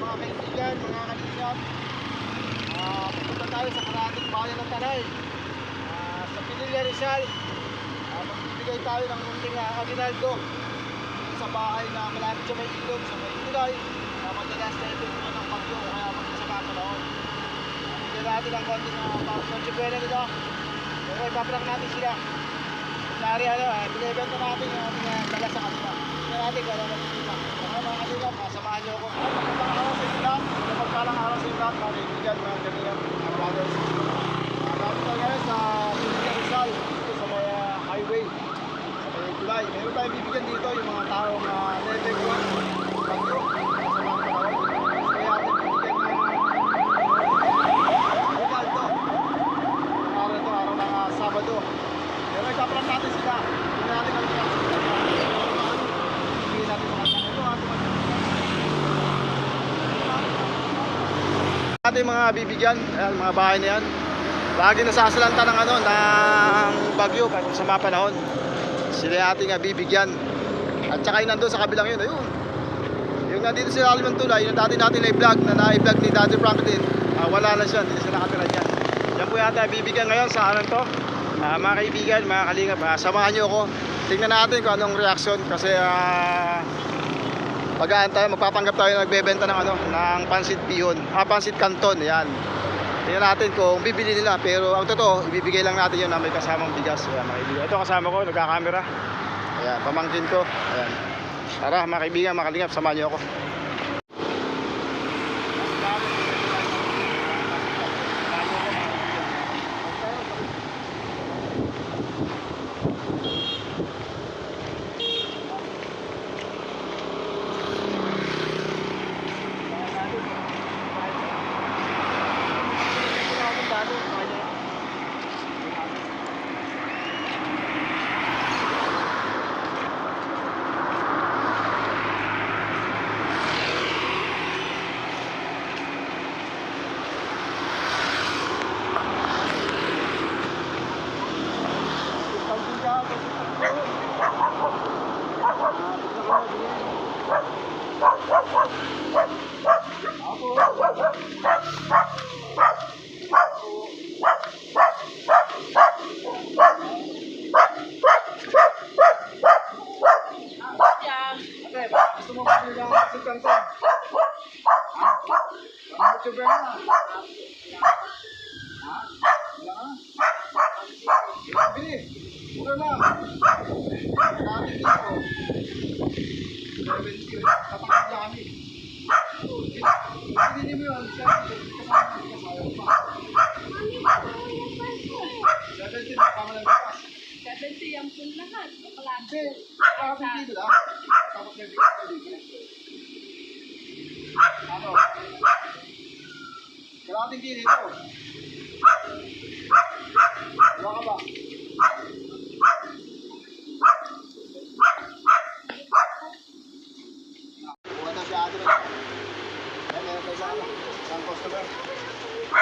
mga kaibigan, mga kalingap. Pupunta tayo sa karating bayan ng Tanay. Sa Pinilla Rizal. Magbibigay tayo ng munting aginaldo sa bahay na malapit sa may ilog, sa may tulay. Madalas na ito naman ng bagyo o kaya magsasama sa laon. Bigyan natin ang konting pang-consuela nila. Pero ipaprank natin sila. Kunyari binibenta natin yung ating dala sa kanila. Bigyan natin kung ano magkikita. Mga kalingap, samahan nyo ako. Magandang araw sa inyo lahat. Magandang araw sa inyo lahat, mga kaibigan, mga kalingap, mga brothers. Dati tayo ngayon sa Pinilla Rizal, dito sa mga highway, sa may tulay. Meron tayong bibigyan dito yung mga taong level 1 bagyo. Sabado. Pero ipaprank natin sila. Hindi natin ang reaction. Hindi natin mga ating mga bibigyan, ayan, mga bahay na yan. Lagi nasasalanta ng ng bagyo kung sa mga panahon. Sila ating bibigyan. At saka yung nandun sa kabilang yun, ayun. Yung nandito sila Alimang Tulay, yung dati natin na-vlog, na-vlog ni Daddy Franklin, wala na siya, hindi na sila nakatira dyan. Yan po yata bibigyan ngayon sa to. Mga kaibigan, mga kalingap, samahan nyo ako. Tingnan natin kung anong reaksyon kasi pag-aan tayo, magpapanggap tayo na nagbebenta ng ng pansit bihon, pansit canton, yan. Tingnan natin kung bibili nila, pero ang totoo, ibibigay lang natin yun na may kasamang bigas. Ayan, mga kaibigan. Ito kasama ko, nagkakamera. Ayan, pamangkin ko. Ayan. Tara, mga kaibigan, mga kalingap, samahan nyo ako. Gusto mo ba nila si Kanton? YouTuber na. Wala ka? Bili. Mura lang. Natin dito. 70. Kapag dami. Bili mo yun. 70 na kama ng bakas. 70 yung full lahat. Hindi. Kapag dito lang. Tapos may bigas ka dito. Ano? Kalating din ito. Wala ka ba? Buka na siya atin. Ayan, meron tayo sa isang customer.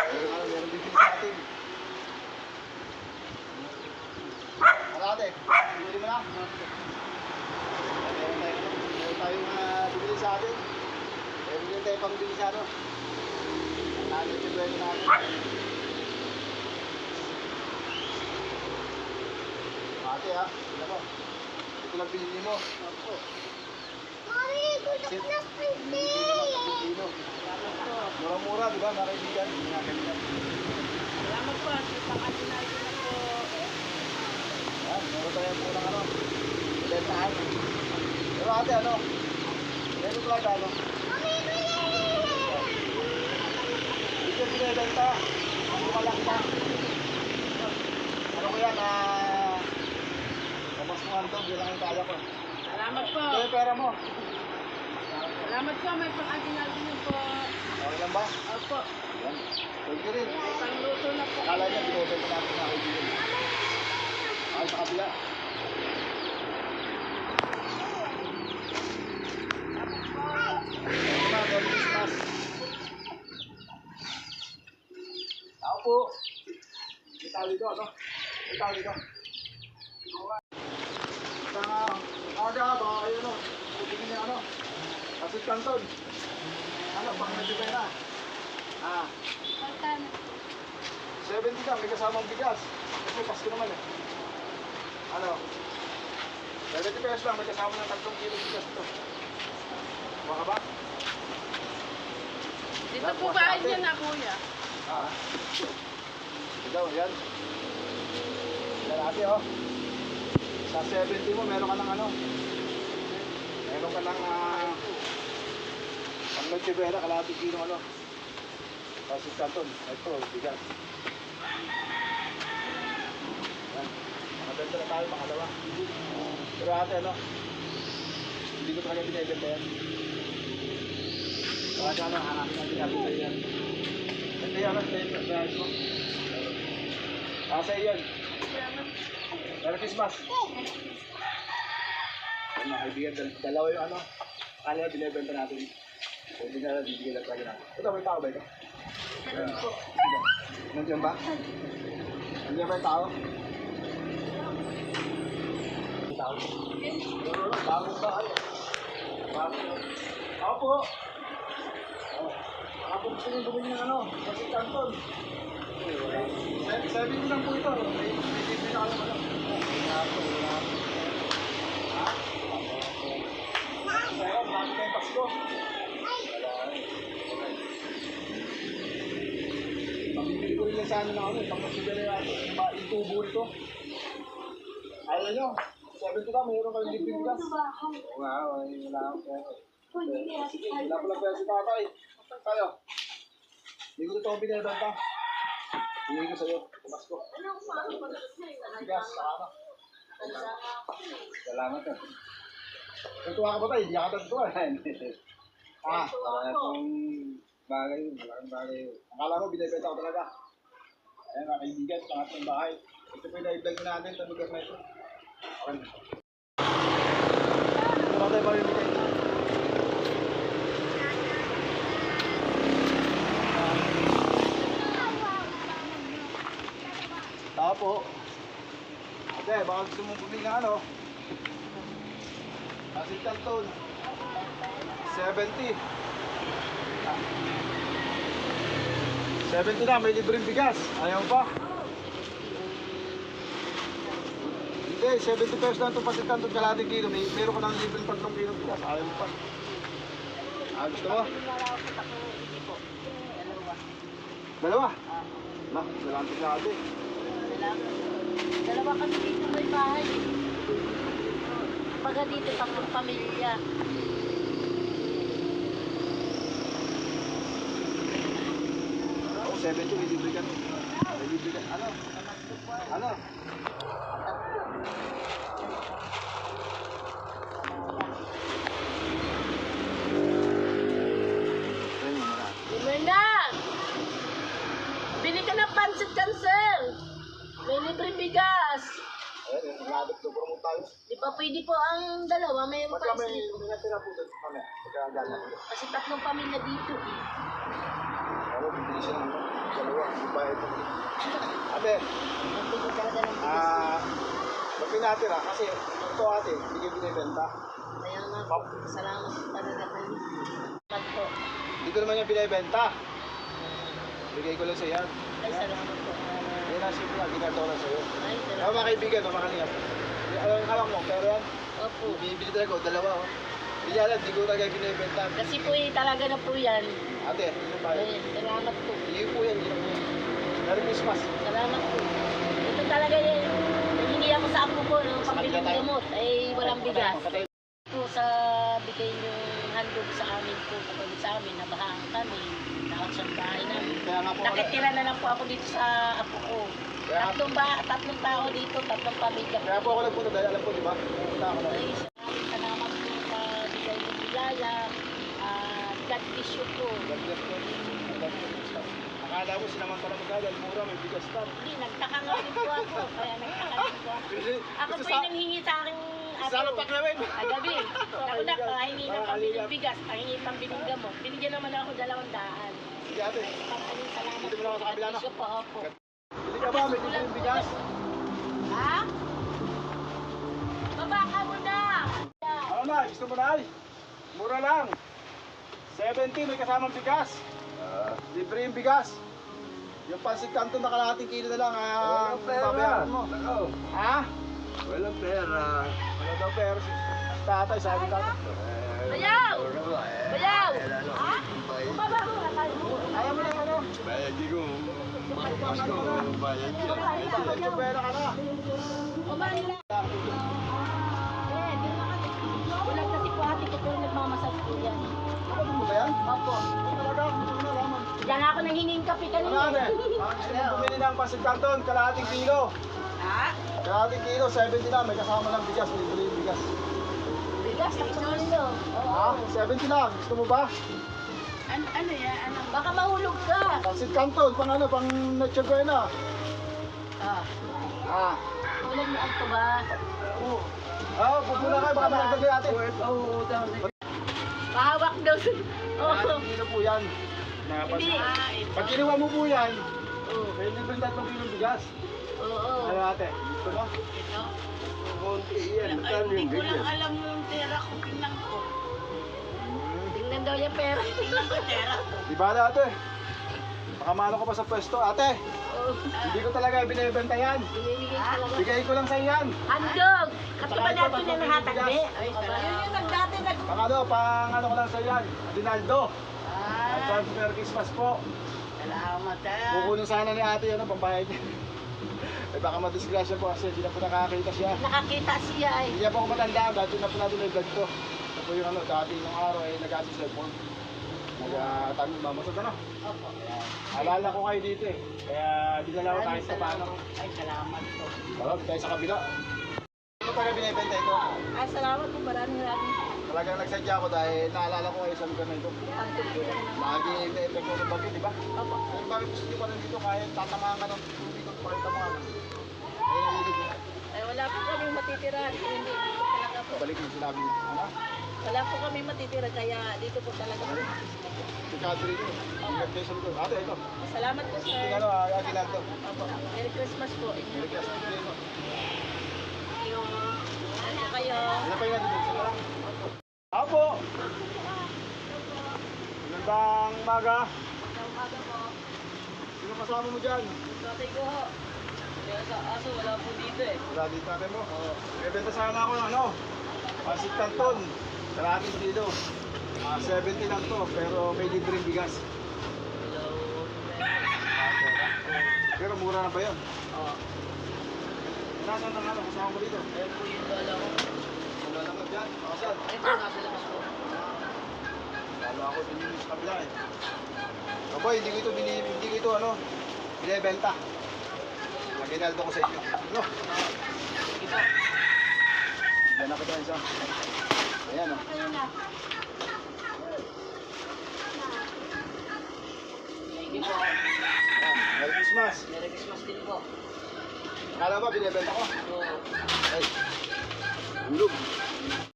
Meron bibili sa atin. Marate, bibili mo na. Meron tayong bibili sa atin. Meron tayo pang bibili sa ano. Natin yung buwelo natin. Ate ha, ano mo? Ito lang pinili mo. Opo. Mami, gusto ko na Pilipino. Mura-mura, di ba, mga kaibigan? Mga kaibigan. Salamat po. Pang-asinay ko na po. Yan, meron tayo po ng bentahan. Pero ate, meron talaga, Dito binibenta. Ano malaki na? Ano ko yan, kamasmuhan to, bilang yung kaya ko. Salamat po. Ito yung pera mo. Salamat po. May pang-asinay ko na po. Okay lang ba? Opo. Yan. Thank you rin. Pang-luto na po. Akala niya, binibenta natin na kaibigan. Ay, sa kabila. Merry Christmas. Ako po. Itaw dito, Itaw dito. Sa aga ba, ayun Tingin niya Pasit Canton. pang medyo na. Ah, Pagkano? 70 ka, may kasamang bigas. Kasi Pasko naman eh. Ano? 70 pesos lang, may kasama ng 3 kilo bigas ito. Baka ba? Dito po ba niya na, kuya? Ah. Ikaw, yan. Yan ate, oh. Sa 70 mo, meron ka ng ano? Meron ka ng ang Nochevera, kalahati kilo ano? Tapos yung kanton, ito, bigas. Yan. Makabenta na tayo, makalawa. Pero ate, ano? Hindi ko talaga binibenta yan. Kaya ano, hanapin natin natin sa'yo yan. Ito yan, ito yung price mo. Sa'yo yan. Merry Christmas. Ay, mga kaibigan, dalawa yung ano. Kaya binibenta natin. So, hindi na bibigyan lang tayo natin. Ito, may tao ba ito? Nandiyan ba? Nandiyan ba yung tao? Tao? Bagong bahay. Bagong. Ako po. Ako gusto nyo bumili ng ano, kasi kanton. Sabi ko lang po ito, may libre na kayo ano. Wala po. Ha? Pero, marami tayong Pasko. Pamibili ko rin lang sana ng ano, pang masibili natin, yung tubo ito. Ayaw nyo, 70 ka, mayroon kayong libre bigas. Wow, wala akong pera. Sige, wala pala pera si tatay. Tayo. Hindi ko ito binibenta. Hindi ko sa'yo. Tumas ko. Bigas, saka na. Salamat eh. Natuwa ka ba tayo? Hindi ka natuwa. Wala itong bagay. Malaking bagay. Akala mo binibenta ko talaga. Ayan mga kaibigan, pangatlong bahay. Ito po yung na-vlog natin sa lugar na ito. Okay. Ito ba tayo pamimigay? Tao po. Ate, baka gusto mong bumili ng ano? Kasi kanton. 70. 70 na, may libreng bigas. Ayaw pa. Hindi, 70 pesos lang itong pasit kanton kalating kilo. Meron ka ng libreng 3 kilo bigas. Ayaw pa. Gusto mo? Dalawa? Nah, dalawang tigla ate. Dalawa kami dito may bahay. Pagka dito, 3 pamilya. Oh, 70, may libre ka. May libre ka. Ano? Ano? Ayun mo na. Lumena! Bili ka ng pancit cancel! May libre bigas! Ayun, nag-aadap to. Puro mo tayo. Di pa pwede po ang dalawa, may Pagka may pancit. natira po doon. Mamaya, pagkagala ko. Kasi 3 pamilya dito eh. Pero, bibili siya ng dalawa. Hindi ba ito? Ate, Nagpili talaga ng bigas. pag pinatira, kasi ito ate, hindi kayo binibenta. Kaya nga po, salamat talaga kayo. Salamat po. Hindi ko naman yung binibenta. Bigay ko lang sa yan. Ay, salamat po. Yan ang simple lang, ginagawa lang sa'yo. Ay, Mga salamat. mga kaibigan, mga kalingap. Ang alam mo, pero yan, Opo. bibili talaga ko, dalawa. Hindi yan, hindi ko talaga binibenta. Kasi po eh, talaga na po yan. Ate, ano ba Ay, yun? salamat po. Hindi po yan, hindi po yan. Merry Christmas. Salamat po. Ito talaga eh. Nahingi ako sa apo ko ng pambiling gamot. Ay, walang bigas. Po sa bigay yung handog sa amin po, kapag sa amin, nabahaan kami, lahat sa bahay namin. Kaya nga po, Nakitira na lang po ako dito sa apo ko. Kaya- 3 tao dito, 3 pamilya po. kaya po ako nagpunta dahil alam ko, di ba? Pupunta ako na. Ay, salamat po sa bigay ng bilaya. God bless you po. God bless po. God bless po. Akala mo sinaman pala magkadal, mura, may bigas na. Hindi, nagtaka nga rin po ako. Kaya nagtaka rin po ako. Ako Gusto po yung nanghingi sa akin Sana paklawin. kagabi. Ako na, pahingi ng pambiling bigas, pahingi pambiling gamot. Binigyan naman ako 200. Sige ate, Maraming salamat dito mo na ako sa kabila na. Gusto po, opo. Bili ka ba? May libreng bigas? Ha? Baba ka muna! Ano na, gusto mo na ay? Mura lang. 70 may kasamang bigas. Libre yung bigas. Yung pansit kanton na kalahating kilo na lang ang babayaran mo. Ha? Walang pera. Wala daw pero si tatay, sabi tatay. Bayaw! Bayaw! Ha? Bumaba ko na tayo. Ayaw mo na ano? Bayad di ko. Pasko, bayad yan. Medyo pera ka na. Umali lang. Ulang kasi po ate ko pero nagmamasal po yan. Ano mo ba yan? Opo. Talaga, gusto ko na laman. Diyan ako nangingin kape Ano kanina. ate? Gusto mo bumili ng pansit kanton, kalahating kilo. Ha? Kalahating kilo, 70 na. May kasama ng bigas, libre yung bigas. Bigas, takpan nyo. Ha? 70 lang. Gusto mo ba? Ano yan? Ano? Baka mahulog ka. Pansit kanton, pang ano, pang Noche Buena. Ah. Ah. Hulog mo ako ba? Pupula kayo, baka malagdagay ate. Pahawak daw. Kalahating kilo po yan. Hindi. Pag kinuha mo po yan, Oo. may libre 3 kilong bigas. Oo. Ano ate? Gusto mo? Konti yan. Magkano yung bigyan? alam yung pera ko. Tingnan ko. Tingnan daw yung pera. Tingnan ko pera. Di ba ate? Makamano ko pa sa pwesto. Ate, Oo. hindi ko talaga binibenta yan. Binibigay talaga. Bigay ko lang sa yan. Handog! Kasi ba natin yung nahatagbi? Ay, yun yung nagdati Pang ano, pang ano ko lang sa yan. Dinaldo. Advance Merry Christmas po. Salamat Kukunin sana ni ate ano, pambayad niya. Eh baka madisgrasya po kasi hindi na po nakakita siya. Nakakita siya ay. Hindi niya po ako matandaan, dati na po natin na vlog to. Ito po yung ano, dati nung araw ay nag-assist cellphone. Nag-tanong mamasod ano. Opo. Alala ko kayo dito eh. Kaya dinala ko kahit sa paano. Ay, salamat po. Tawag tayo sa kabila. Ano pa binibenta ito? Ay, salamat po. Maraming. Talagang nagsadya ako dahil naalala ko kayo sa lugar na ito. Lagi may epekto ng bagyo, di ba? Opo. Kaya bakit gusto nyo pa rin dito kahit tatamaan ka ng tubig at pakita mo ano. Ay, nalilig mo. Ay, wala po kami matitira. Hindi dito talaga po. Balik yung sinabi mo. Ano? Wala po kami matitira kaya dito po talaga po. Si Cadre nyo. Ingat kayo sa lugar. Ate, ito. Salamat po, sir. Tingnan mo, Aguinaldo. Opo. Merry Christmas po. Merry Christmas din mo. Ano kayo? Ano pa yung natin? Isa lang. Apo! Magandang umaga. Umaga po. Sino kasama mo dyan? Tatay ko ho. Kaya sa aso wala po dito eh. Wala dito natin mo. Bebenta sana ako ng ano. Pansit kanton. Kalahating kilo. 70 lang to, pero may libreng bigas. Pero mura na ba yun? Oo. Nasaan ang ano, kasama mo dito? Ayun po yung dala ko. Wala naman dyan. Saan? Ayun po, nasa labas po. Lalo ako binili sa kabila eh. Kaboy, hindi ko ito ano, binibenta. Naginaldo ko sa inyo. Ano? Sige po. Yan ako dyan isa. Ayan o. Ayun na. Thank you po. Merry Christmas. Merry Christmas din po. Akala ba binibenta ko? Oo. Ay. Ulog.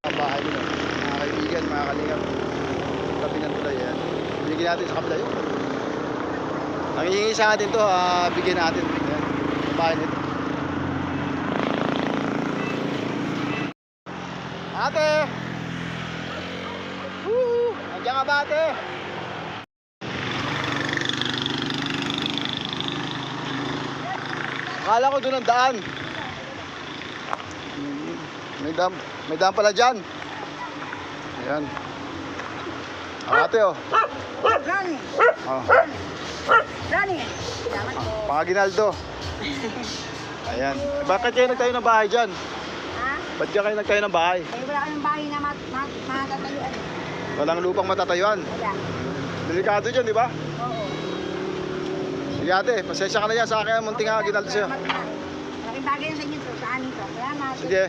Ang bahay nyo. Mga kaibigan, mga kalingap. Tabi ng tulay yan. Binigyan natin sa kabila yun. Ang hihingi sa atin to, bigyan natin. Yan. Ang bahay nito. Ate! Woohoo! Andiyan ka ba ate? Akala ko doon ang daan. May dam pala dyan. Ayan. Ang ate oh. Rani! Oh. Rani! Salamat po. Pangaginaldo. Ayan. Bakit kayo nagtayo ng bahay dyan? Ha? Ba't kayo nagtayo ng bahay? Eh, wala kayong bahay na matatayuan. Walang lupang matatayuan. Wala. Delikado dyan, di ba? Oo. Sige ate, pasensya ka na yan sa akin. Munting Aguinaldo sa'yo. Malaking bagay yan sa inyo. Sa anin ko. Salamat. Sige.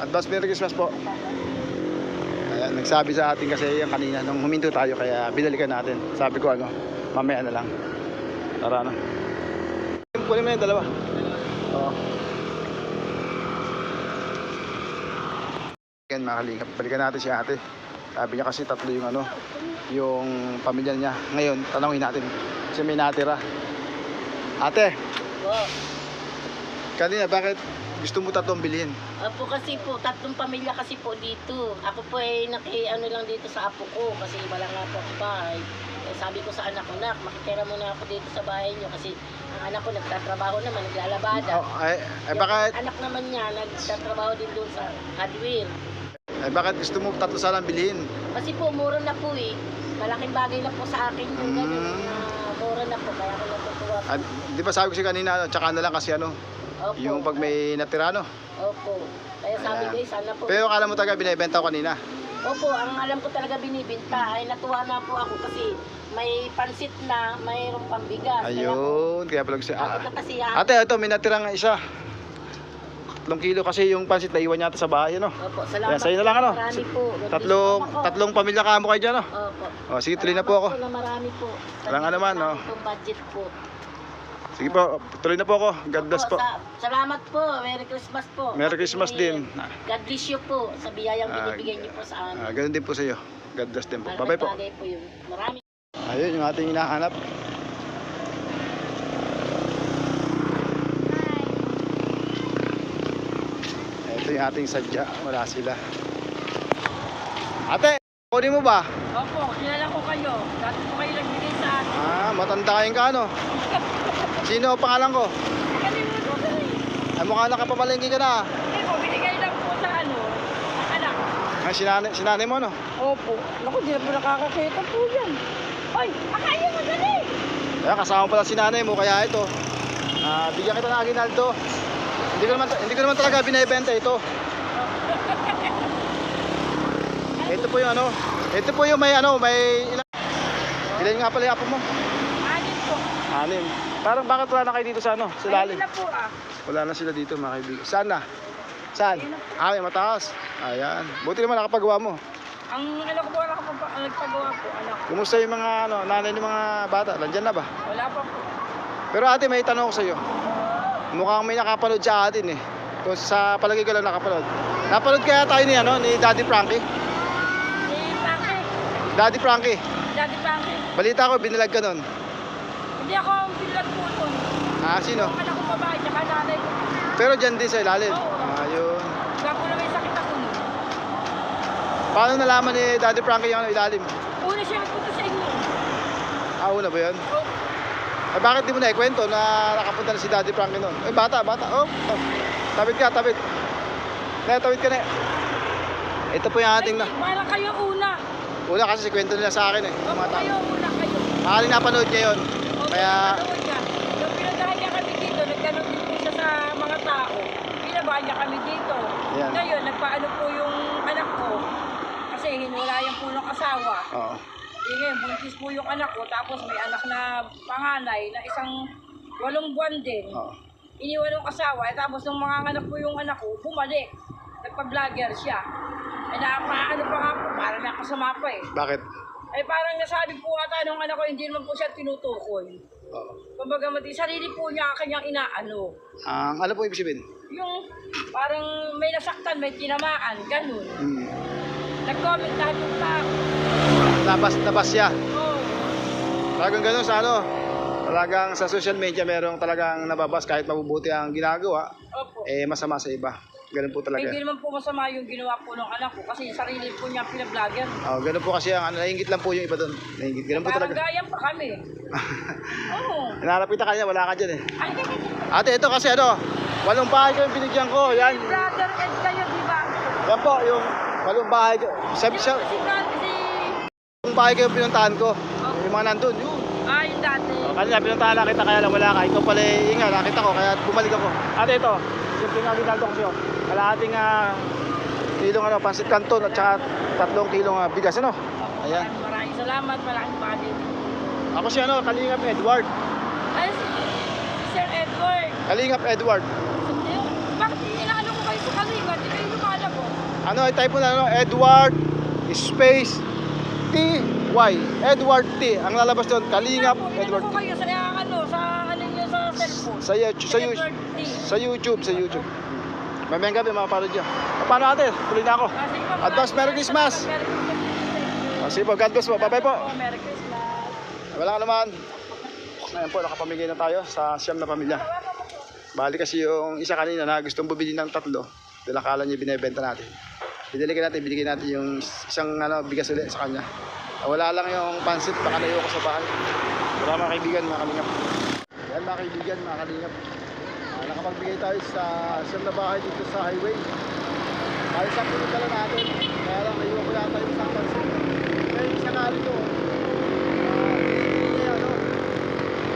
Advance Merry Christmas po. Ayan, nagsabi sa atin kasi yan kanina nung huminto tayo kaya binalikan natin. Sabi ko ano, mamaya na lang. Tara na. Kunin mo yung dalawa. Oo. Yan mga kalingap, balikan natin si ate. Sabi niya kasi tatlo yung ano, yung pamilya niya. Ngayon, tanongin natin kasi may natira. Ate, Oo. Kanina, bakit gusto mo tatlong bilhin? Opo, kasi po, 3 pamilya kasi po dito. Ako po ay ano lang dito sa apo ko kasi wala nga po ako bahay. Eh, sabi ko sa anak ko, nak, makitira muna ako dito sa bahay niyo kasi ang anak ko nagtatrabaho naman, naglalabada. Oh, ay bakit? Yung anak naman niya, nagtatrabaho din doon sa hardware. Ay bakit gusto mo tatlo sanang bilhin? Kasi po, mura na po eh. Malaking bagay na po sa akin yung ganun na mura na po, kaya ako natutuwa po. At, di ba sabi ko si kanina, tsaka na lang kasi ano, Opo. yung pag may natira, no? Opo. Kaya sabi ko, sana po. Pero akala mo talaga binibenta ko kanina. Opo, ang alam ko talaga binibinta ay natuwa na po ako kasi may pansit na, mayroong pambigas. Ayun, kaya pala gusto. Kaya ako kasi Ate, ito, may natirang isa. 3 kilo kasi yung pansit na iwan yata sa bahay, no? Opo, salamat. Kaya sa'yo na lang, ano? Marami po. Salamat po. Tatlong pamilya kamo kayo dyan, no? Opo. O, sige, tuloy na po ako. Salamat po na marami po. Walang ano man, no? Itong budget po. Sige po, tuloy na po ako. God bless po. Salamat po. Merry Christmas po. Merry Christmas din. God bless you po sa biyayang binibigay niyo po sa amin. Ganun din po sa iyo. God bless din po. Bye-bye po. Bagay po yun. Marami. Ayun, yung ating hinahanap. Ito yung ating sadya. Wala sila. Ate, kunin mo ba? Opo, kilala ko kayo. Dati po kayo nagbigay sa akin. Matanda kayong ka, ano? Sino ang pangalan ko? Kalimutan ko na eh. Ay, mukha nakapamalengke ka na. Hindi po, binigay lang po sa anak. Ay, sinanay mo, no? Opo. Naku, di na po nakakakita po yan. Ay, akayo mo dali. Kaya kasama pala si nanay mo, kaya ito. Bigyan kita ng aginaldo. Hindi ko naman talaga binibenta ito. Ito po yung ano. Ito po yung may ilan nga pala yung apo mo? 6 po. 6. Parang bakit wala na kayo dito sa ano? Sa lalim. Ayun na po ah. Wala na sila dito, mga kaibigan. Saan na? Saan? May mataas. Ayan. Buti naman nakapagawa mo. Ang anak ko po, nagpagawa po, anak ko. Kumusta yung mga nanay ng mga bata? Nandyan na ba? Wala pa po. Pero ate, may tanong ko sa iyo. Mukhang may nakapanood sa atin eh. Kung sa palagi ko lang nakapanood. Napanood kaya tayo ni Daddy Frankie? Si Frankie. Daddy Frankie. Daddy Frankie. Balita ko, binilag ka nun. Hindi ako ang pinlag po nun. Sino? Ang anak ko babae, tsaka nanay ko. Pero dyan din sa ilalim. Oo. Ayun. Kaya po na may sakit ako nun. Paano nalaman ni Daddy Frankie yung ilalim? Una siya nagpunta sa inyo. Una ba yun? Oh, Bakit di mo na ikwento na nakapunta na si Daddy Frankie nun? Bata. Oh. Tawid ka. Tawid ka na. Ito po yung ating na. parang kayo una. Una kasi si kwento nila sa akin eh. Opo, kayo una kayo. Maaaring napanood niya yun. Opo, Kaya, napanood niya. Nung pinuntahan niya kami dito, nagtanong din po siya sa mga tao. Pinabahan niya kami dito. Yan. Ngayon, nagpaano po yung anak ko. Kasi hinulayan po ng asawa. oo. Ngayon, buntis po yung anak ko. Tapos may anak na panganay na isang 8 buwan din. Oo. Iniwan ng asawa. Tapos nung mga anak po yung anak ko, bumalik. Nagpa-vlogger siya. Napaano pa nga po, parang nakasama pa eh. Bakit? Parang nasabi po ata nung anak ko, hindi naman po siya tinutukoy. Oo. Kumbaga, sarili po niya kanyang inaano. Ano po ibig sabihin? Yung parang may nasaktan, may tinamaan, ganun. Nag-comment lahat yung tao. Labas siya. Oo. Talagang ganun sa ano. Talagang sa social media merong talagang nababas kahit mabubuti ang ginagawa. Opo. Masama sa iba. Ganun po talaga. Hindi naman po masama yung ginawa po ng anak ko kasi sarili po niya pinablogger. Ganun po kasi ang naingit lang po yung iba doon. Naingit. Ganun po Parang talaga. gayang pa kami. Oo. Nanarapit ka kanya, wala ka dyan eh. Ay, Ate, ito kasi 8 bahay ko yung binigyan ko. Yan. brother Ed kayo, di ba? Yan po, yung 8 bahay ko. Si Yung bahay ko yung pinuntahan ko. Yung mga nandun, yun. yung dati. Kanina pinuntahan na kita kaya lang wala ka. Ikaw pala inga, nakita ko kaya bumalik ako. Ate, ito. Yung pinagdaldo ko sa'yo. Kalahating kilong pansit canton at saka 3 kilong bigas, ano? Ayan. Maraming salamat, malaking bagay. Ako si Kalingap Edward. Ay, si Sir Edward. Kalingap Edward. Bakit inaano ko kayo sa Kalingap? Di kayo lumalabo. I-type mo na Edward space T-Y. Edward T. Ang lalabas doon, Kalingap Edward Edward. T. Kayo sa niyo sa cellphone. Sa YouTube. Mamayang gabi, mapapanood nyo. Paano ate? Tuloy na ako. Advance Merry Christmas. Sige po, God bless po. Bye-bye po. Merry Christmas. Wala ka naman. Ngayon po, nakapamigay na tayo sa 9 na pamilya. Bali kasi yung isa kanina na gustong bumili ng 3, dahil akala niya binebenta natin. Binigyan natin yung isang bigas ulit sa kanya. Wala lang yung pansit, baka nayo ko sa bahay. Wala mga kaibigan, mga kalingap. Yan mga kaibigan, mga kalingap. Nakapagbigay tayo sa siyam na bahay dito sa highway. Kaya sa pinunta lang natin, kaya lang naiwan ko yata yung isang pansit. Kaya yung isang kali ko,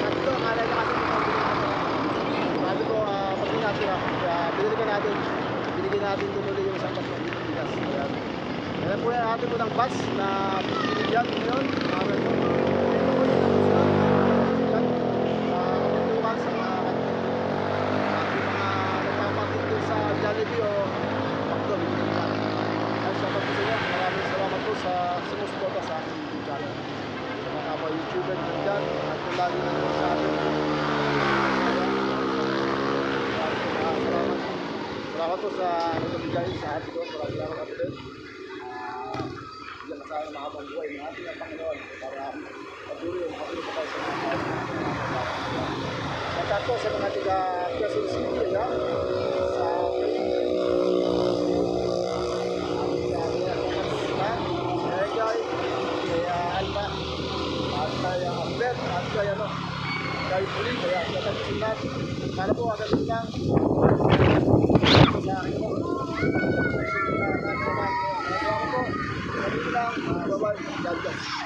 tatlo, akala niya kasi sabi ko, pagin natin kaya binigyan natin tumuloy yung isang pansit ng bigas. Kaya po yan natin po ng bus na binigyan ngayon. Jollibee o McDo. Ay, salamat po sa inyo. Maraming salamat po sa sumusuporta sa aking YouTube channel. Sa mga kapwa-YouTuber dyan at kung lagi na naman sa atin. Salamat po sa nagbigay sa atin ko. Maraming salamat kapatid. Bigyan na sa akin mahabang buhay ng ating Panginoon para patuloy yung makatuloy pa tayo sa mga kapwa. At po sa mga tiga Quezon City, kaya puli, kaya natapusin natin. Para po agad lang sa akin po. Bye-bye. God bless.